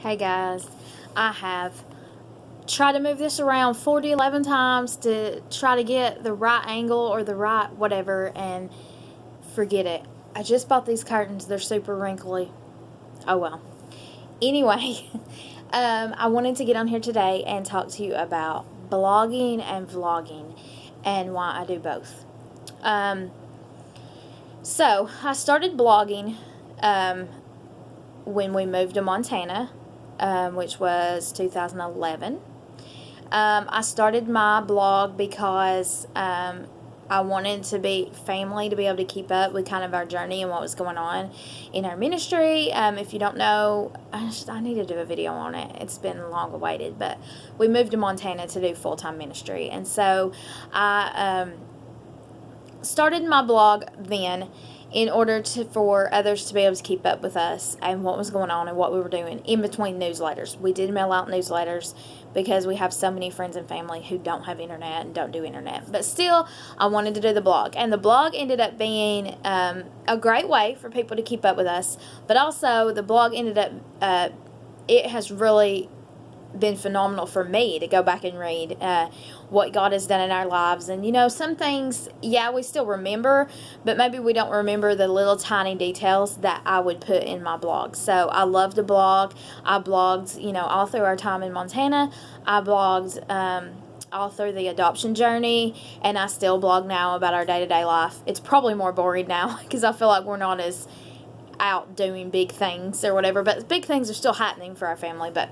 Hey guys, I have tried to move this around 11 times to try to get the right angle or the right whatever, and forget it. I just bought these curtains. They're super wrinkly. Oh well. Anyway, I wanted to get on here today and talk to you about blogging and vlogging and why I do both. So, I started blogging when we moved to Montana, which was 2011. I started my blog because I wanted to be family to be able to keep up with kind of our journey and what was going on in our ministry. If you don't know, I need to do a video on it. It's been long awaited, but we moved to Montana to do full-time ministry, and so I started my blog then in order for others to be able to keep up with us and what was going on and what we were doing in between newsletters. We did mail out newsletters because we have so many friends and family who don't have internet and don't do internet. But still, I wanted to do the blog. And the blog ended up being a great way for people to keep up with us. But also, the blog ended up, it has really been phenomenal for me to go back and read what God has done in our lives. And some things, yeah, we still remember, but maybe we don't remember the little tiny details that I would put in my blog. So I love to blog. I blogged all through our time in Montana. I blogged all through the adoption journey, and I still blog now about our day-to-day life. It's probably more boring now because I feel like we're not as out doing big things or whatever, but big things are still happening for our family. But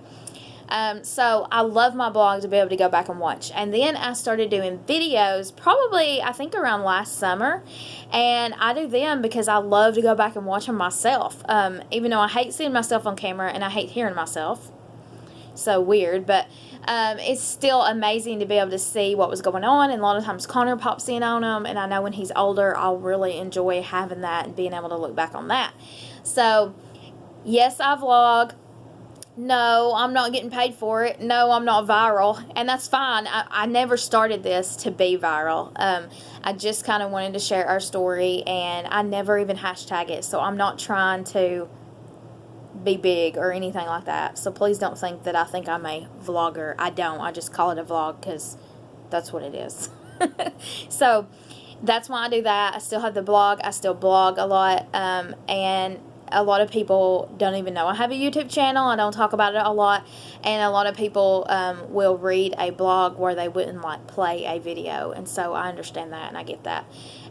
so I love my blog to be able to go back and watch. And then I started doing videos probably, I think, around last summer. And I do them because I love to go back and watch them myself. Even though I hate seeing myself on camera and I hate hearing myself. So weird. But it's still amazing to be able to see what was going on. And a lot of times Connor pops in on them. And I know when he's older, I'll really enjoy having that and being able to look back on that. So, yes, I vlog. No, I'm not getting paid for it. No, I'm not viral. And that's fine. I never started this to be viral. I just kind of wanted to share our story, and I never even hashtag it. So I'm not trying to be big or anything like that. So please don't think that I think I'm a vlogger. I don't. I just call it a vlog because that's what it is. So that's why I do that. I still have the blog. I still blog a lot. And a lot of people don't even know I have a YouTube channel. I don't talk about it a lot. And a lot of people will read a blog where they wouldn't play a video. And so I understand that and I get that.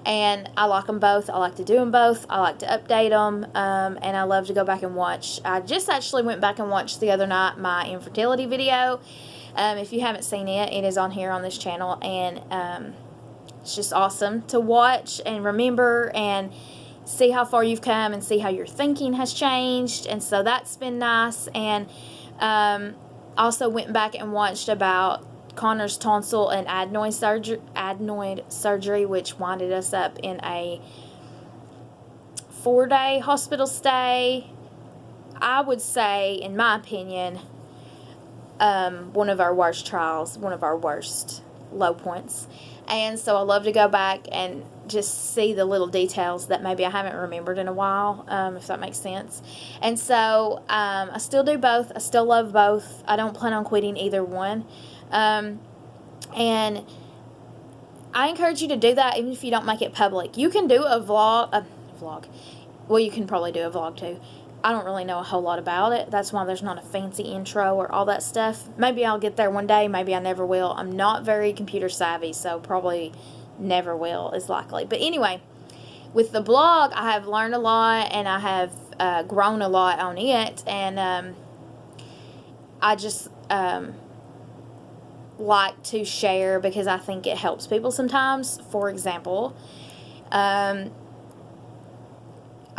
And I like them both. I like to do them both. I like to update them. And I love to go back and watch. I just actually went back and watched the other night my infertility video. If you haven't seen it, it is on here on this channel. And it's just awesome to watch and remember and see how far you've come and see how your thinking has changed. And so that's been nice. And also went back and watched about Connor's tonsil and adenoid surgery, which winded us up in a 4-day hospital stay. I would say, in my opinion, one of our worst trials, one of our worst low points. And so I love to go back and just see the little details that maybe I haven't remembered in a while, if that makes sense. And so I still do both. I still love both. I don't plan on quitting either one. And I encourage you to do that even if you don't make it public. You can do a vlog. Well, you can probably do a vlog too. I don't really know a whole lot about it. That's why there's not a fancy intro or all that stuff. Maybe I'll get there one day. Maybe I never will. I'm not very computer savvy, so probably never will is likely. But anyway, with the blog, I have learned a lot and I have grown a lot on it. And I just like to share because I think it helps people sometimes. For example,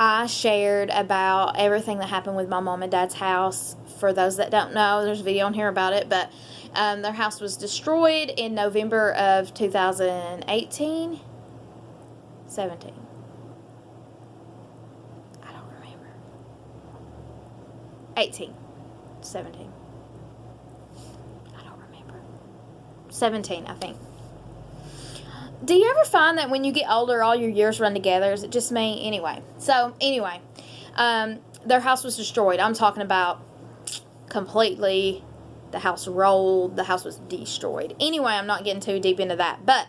I shared about everything that happened with my mom and dad's house. For those that don't know, there's a video on here about it, but their house was destroyed in November of 2018, 17. I don't remember. 18, 17. I don't remember. 17, I think. Do you ever find that when you get older, all your years run together? Is it just me? Anyway, their house was destroyed. I'm talking about completely, the house rolled, the house was destroyed. Anyway, I'm not getting too deep into that, but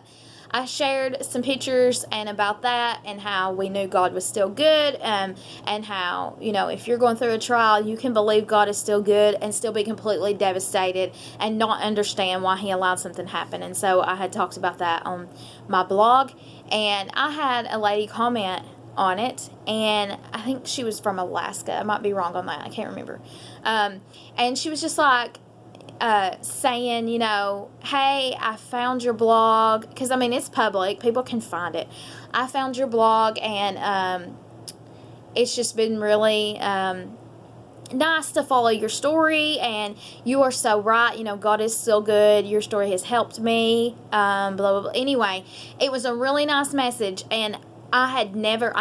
I shared some pictures and about that and how we knew God was still good, and how, if you're going through a trial, you can believe God is still good and still be completely devastated and not understand why he allowed something to happen. And so I had talked about that on my blog, and I had a lady comment on it, and I think she was from Alaska. I might be wrong on that. I can't remember. And she was just like, saying, hey, I found your blog, because it's public, people can find it. I found your blog, and it's just been really nice to follow your story, and you are so right, God is still good, your story has helped me, blah, blah, blah. Anyway, it was a really nice message, and I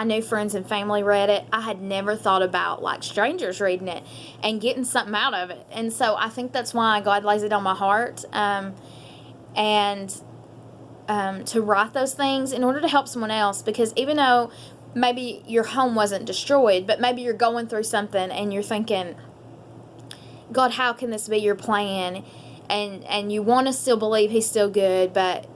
knew friends and family read it. I had never thought about strangers reading it and getting something out of it. And so I think that's why God lays it on my heart, and to write those things in order to help someone else. Because even though maybe your home wasn't destroyed, but maybe you're going through something and you're thinking, God, how can this be your plan? And you want to still believe he's still good, but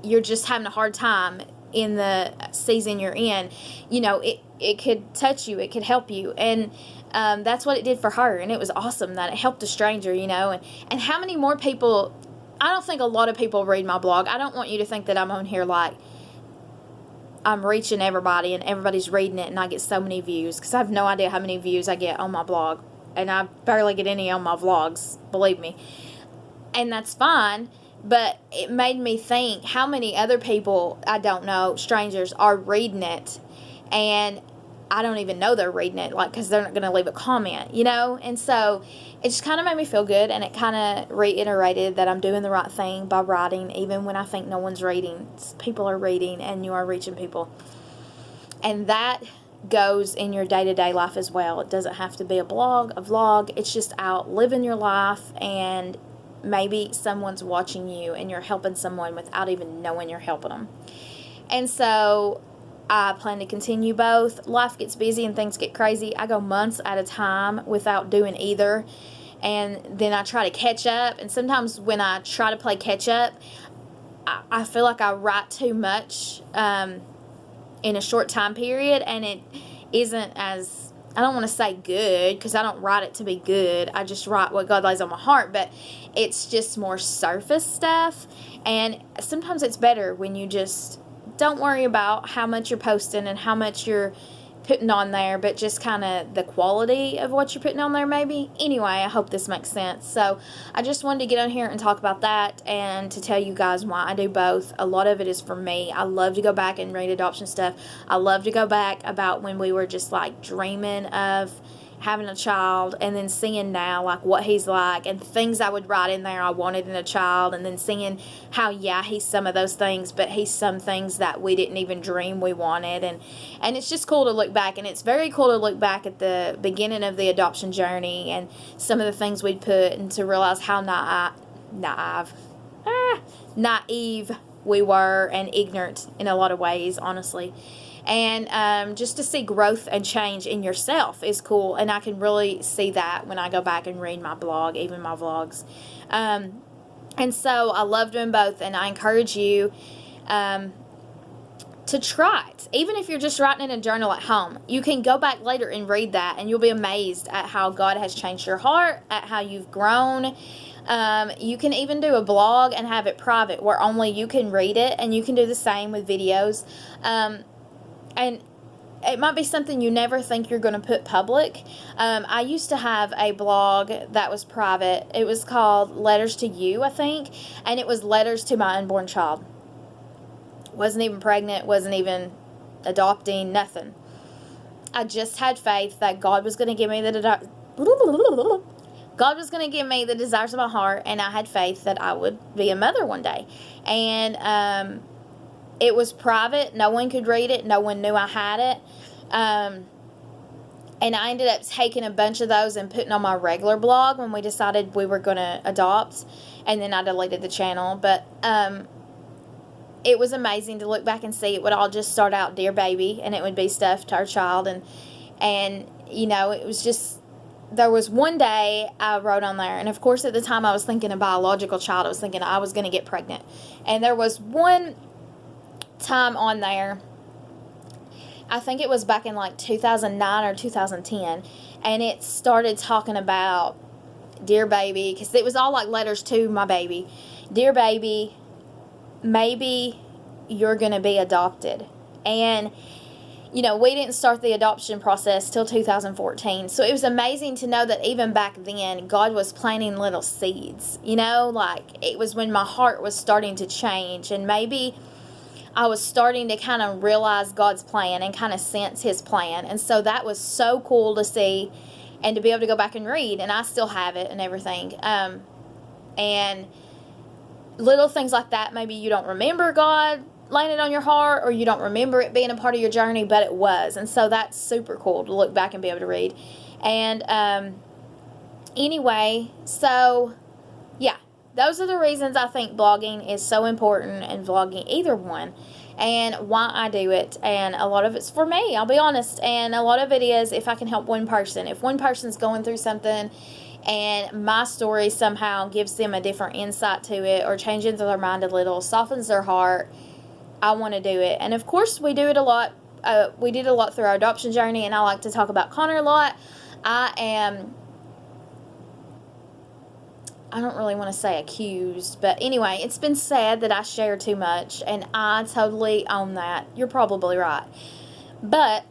you're just having a hard time in the season you're in, it could touch you, it could help you. And that's what it did for her, and it was awesome that it helped a stranger, and how many more people. I don't think a lot of people read my blog. I don't want you to think that I'm on here like I'm reaching everybody and everybody's reading it and I get so many views, because I have no idea how many views I get on my blog, and I barely get any on my vlogs, believe me. And that's fine. But it made me think how many other people I don't know, strangers, are reading it, and I don't even know they're reading it, because they're not going to leave a comment, And so it just kind of made me feel good, and it kind of reiterated that I'm doing the right thing by writing, even when I think no one's reading. People are reading, and you are reaching people. And that goes in your day-to-day life as well. It doesn't have to be a blog, a vlog. It's just out living your life, and maybe someone's watching you and you're helping someone without even knowing you're helping them. And so I plan to continue both. Life gets busy and things get crazy. I go months at a time without doing either, and then I try to catch up. And sometimes when I try to play catch up, I feel like I write too much in a short time period, and it isn't as, I don't want to say good, because I don't write it to be good. I just write what God lays on my heart, but it's just more surface stuff. And sometimes it's better when you just don't worry about how much you're posting and how much you're putting on there, but just kind of the quality of what you're putting on there maybe. Anyway, I hope this makes sense. So I just wanted to get on here and talk about that, and to tell you guys why I do both. A lot of it is for me. I love to go back and read adoption stuff. I love to go back about when we were just dreaming of having a child, and then seeing now what he's like, and things I would write in there I wanted in a child, and then seeing how he's some of those things, but he's some things that we didn't even dream we wanted. And it's just cool to look back, and it's very cool to look back at the beginning of the adoption journey and some of the things we'd put, and to realize how naive we were, and ignorant in a lot of ways, honestly. And just to see growth and change in yourself is cool. And I can really see that when I go back and read my blog, even my vlogs. And so I love doing both. And I encourage you to try it. Even if you're just writing in a journal at home, you can go back later and read that, and you'll be amazed at how God has changed your heart, at how you've grown. You can even do a blog and have it private where only you can read it, and you can do the same with videos. And it might be something you never think you're going to put public. I used to have a blog that was private. It was called Letters to You, I think. And it was letters to my unborn child. Wasn't even pregnant, wasn't even adopting, nothing. I just had faith that God was going to give me God was going to give me the desires of my heart, and I had faith that I would be a mother one day. And it was private. No one could read it. No one knew I had it. And I ended up taking a bunch of those and putting on my regular blog when we decided we were going to adopt. And then I deleted the channel. But it was amazing to look back and see. It would all just start out, Dear Baby, and it would be stuff to our child. And it was just there was one day I wrote on there, and of course at the time I was thinking a biological child. I was thinking I was going to get pregnant. And there was one time on there, I think it was back in like 2009 or 2010, and it started talking about, dear baby, because it was all like letters to my baby. Dear baby, maybe you're going to be adopted. And you know, we didn't start the adoption process till 2014. So it was amazing to know that even back then, God was planting little seeds. You know, like it was when my heart was starting to change, and maybe I was starting to kind of realize God's plan and kind of sense His plan. And so that was so cool to see and to be able to go back and read. And I still have it and everything. And little things like that, maybe you don't remember God laying it on your heart, or you don't remember it being a part of your journey, but it was. And so that's super cool to look back and be able to read. And anyway, so yeah, those are the reasons I think blogging is so important, and vlogging, either one, and why I do it. And a lot of it's for me, I'll be honest, and a lot of it is if I can help one person. If one person's going through something and my story somehow gives them a different insight to it, or changes their mind a little, softens their heart, I want to do it. And of course we do it a lot. We did a lot through our adoption journey, and I like to talk about Connor a lot. I don't really want to say accused, but anyway, it's been said that I share too much, and I totally own that. You're probably right. But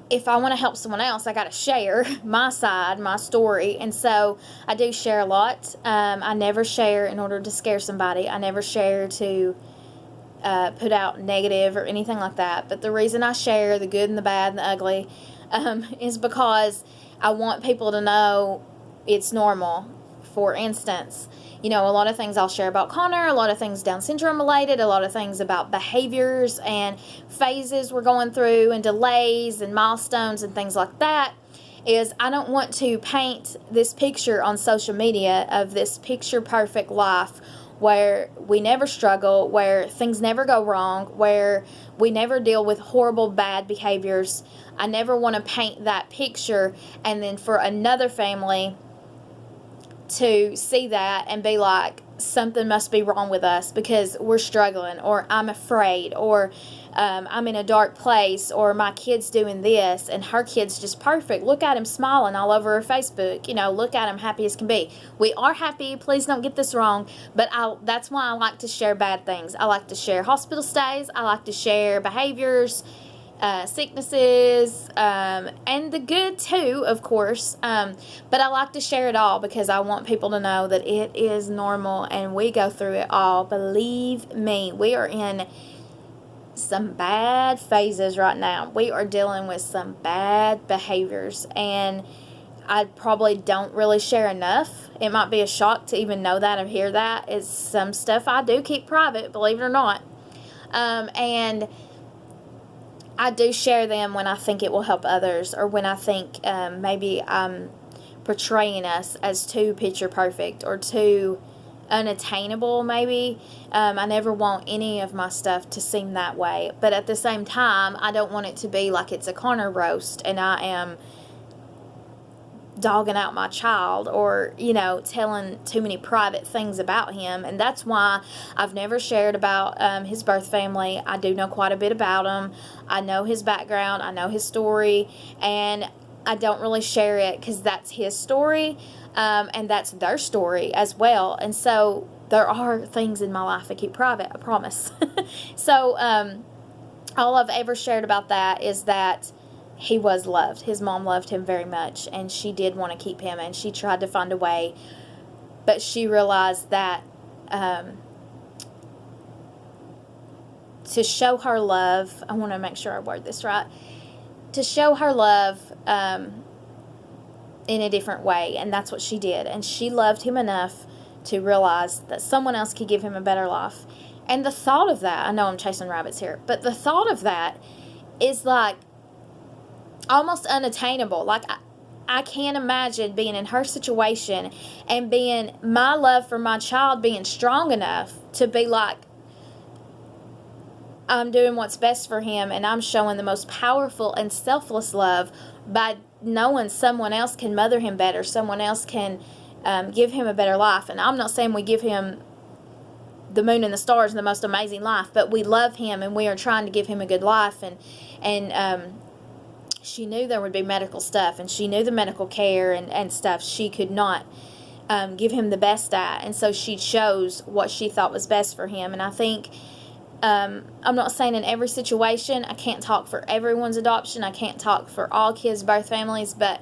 if I want to help someone else, I got to share my side, my story. And so I do share a lot. I never share in order to scare somebody. I never share to put out negative or anything like that. But the reason I share the good and the bad and the ugly is because I want people to know it's normal. For instance, you know, a lot of things I'll share about Connor, a lot of things Down syndrome related, a lot of things about behaviors and phases we're going through, and delays and milestones and things like that, is I don't want to paint this picture on social media of this picture perfect life where we never struggle, where things never go wrong, where we never deal with horrible bad behaviors. I never want to paint that picture and then for another family to see that and be like, something must be wrong with us because we're struggling, or I'm afraid, or I'm in a dark place, or my kid's doing this and her kid's just perfect. Look at him smiling all over her Facebook. You know, look at him happy as can be. We are happy. Please don't get this wrong. But that's why I like to share bad things. I like to share hospital stays. I like to share behaviors, sicknesses, and the good too, of course. But I like to share it all because I want people to know that it is normal and we go through it all. Believe me, we are in some bad phases right now. We are dealing with some bad behaviors, and I probably don't really share enough. It might be a shock to even know that or hear that. It's some stuff I do keep private, believe it or not. And I do share them when I think it will help others, or when I think maybe I'm portraying us as too picture perfect or too unattainable, maybe. I never want any of my stuff to seem that way. But at the same time, I don't want it to be like it's a Connor roast and I am dogging out my child, or, you know, telling too many private things about him. And that's why I've never shared about his birth family. I do know quite a bit about him. I know his background. I know his story. And I don't really share it because that's his story, and that's their story as well. And so there are things in my life I keep private, I promise. So all I've ever shared about that is that he was loved. His mom loved him very much, and she did want to keep him, and she tried to find a way, but she realized that to show her love, I want to make sure I word this right, to show her love in a different way, and that's what she did. And she loved him enough to realize that someone else could give him a better life. And the thought of that, I know I'm chasing rabbits here, but the thought of that is like almost unattainable. Like I can't imagine being in her situation and being my love for my child being strong enough to be like, I'm doing what's best for him, and I'm showing the most powerful and selfless love by knowing someone else can mother him better, someone else can give him a better life. And I'm not saying we give him the moon and the stars and the most amazing life, but we love him and we are trying to give him a good life. And she knew there would be medical stuff, and she knew the medical care and stuff she could not give him the best at, and so she chose what she thought was best for him. And I think, I'm not saying in every situation, I can't talk for everyone's adoption, I can't talk for all kids' birth families, but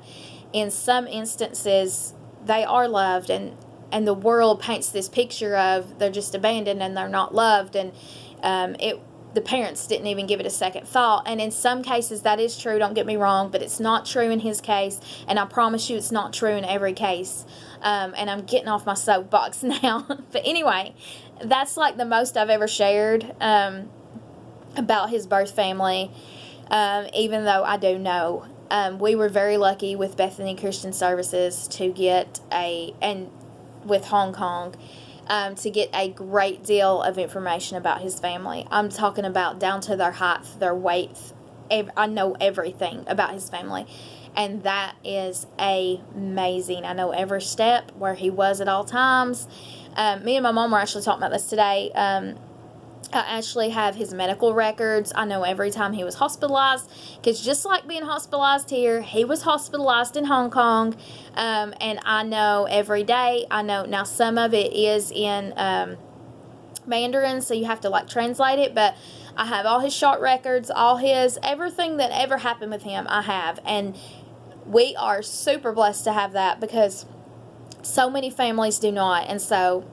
in some instances they are loved, and the world paints this picture of they're just abandoned and they're not loved, and the parents didn't even give it a second thought. And in some cases that is true, don't get me wrong, but it's not true in his case, and I promise you it's not true in every case. And I'm getting off my soapbox now. But anyway, that's like the most I've ever shared about his birth family, even though I do know. We were very lucky with Bethany Christian Services to get and with Hong Kong, to get a great deal of information about his family. I'm talking about down to their height, their weight. I know everything about his family, and that is amazing. I know every step, where he was at all times. Me and my mom were actually talking about this today. I actually have his medical records. I know every time he was hospitalized, because just like being hospitalized here, he was hospitalized in Hong Kong, and I know every day. I know now some of it is in Mandarin, so you have to like translate it, but I have all his short records, everything that ever happened with him I have, and we are super blessed to have that, because so many families do not. And so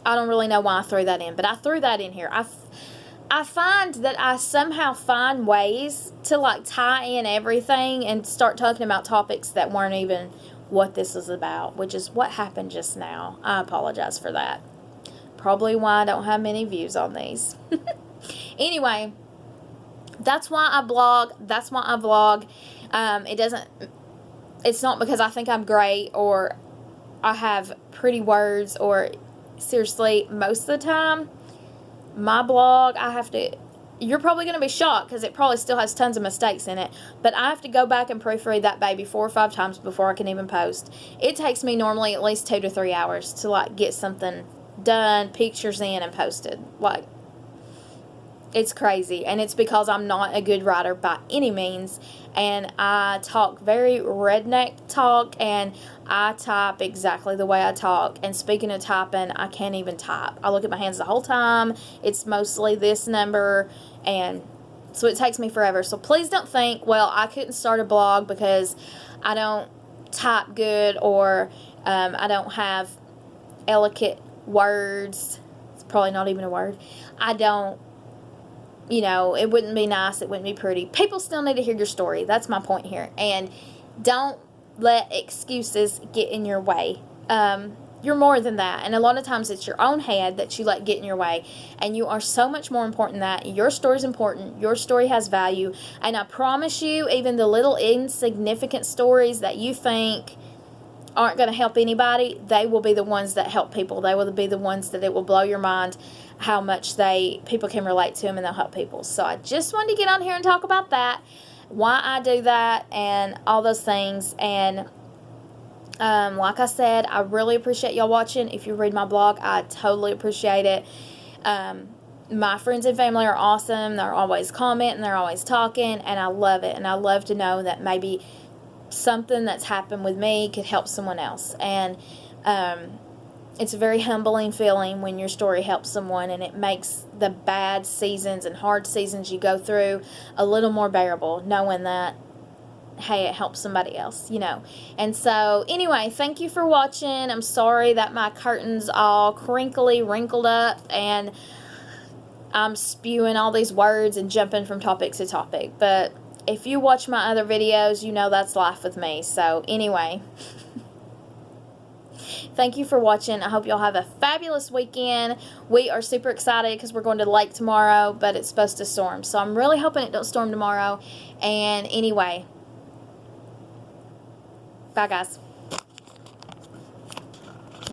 I don't really know why I threw that in, but I threw that in here. I find that I somehow find ways to like tie in everything and start talking about topics that weren't even what this is about, which is what happened just now. I apologize for that. Probably why I don't have many views on these. Anyway, that's why I blog. That's why I vlog. It's not because I think I'm great or I have pretty words, or seriously, most of the time, my blog, you're probably going to be shocked because it probably still has tons of mistakes in it, but I have to go back and proofread that baby 4 or 5 times before I can even post. It takes me normally at least 2 to 3 hours to like get something done, pictures in, and posted. Like, it's crazy, and it's because I'm not a good writer by any means, and I talk very redneck talk, and I type exactly the way I talk. And speaking of typing, I can't even type. I look at my hands the whole time. It's mostly this number, and so it takes me forever. So please don't think, well, I couldn't start a blog because I don't type good, or I don't have eloquent words. It's probably not even a word. I don't, it wouldn't be nice. It wouldn't be pretty. People still need to hear your story. That's my point here. And don't let excuses get in your way. You're more than that. And a lot of times it's your own head that you let get in your way. And you are so much more important than that. Your story is important. Your story has value. And I promise you, even the little insignificant stories that you think aren't going to help anybody, they will be the ones that help people. They will be the ones that it will blow your mind how much people can relate to them, and they'll help people. So I just wanted to get on here and talk about that, why I do that, and all those things. And like I said, I really appreciate y'all watching. If you read my blog, I totally appreciate it. My friends and family are awesome. They're always commenting, they're always talking, and I love it. And I love to know that maybe something that's happened with me could help someone else. And it's a very humbling feeling when your story helps someone, and it makes the bad seasons and hard seasons you go through a little more bearable, knowing that, hey, it helps somebody else, And so, anyway, thank you for watching. I'm sorry that my curtain's all crinkly, wrinkled up, and I'm spewing all these words and jumping from topic to topic. But if you watch my other videos, you know that's life with me. So, anyway, thank you for watching. I hope y'all have a fabulous weekend. We are super excited because we're going to the lake tomorrow, but it's supposed to storm. So I'm really hoping it don't storm tomorrow. And anyway, bye guys.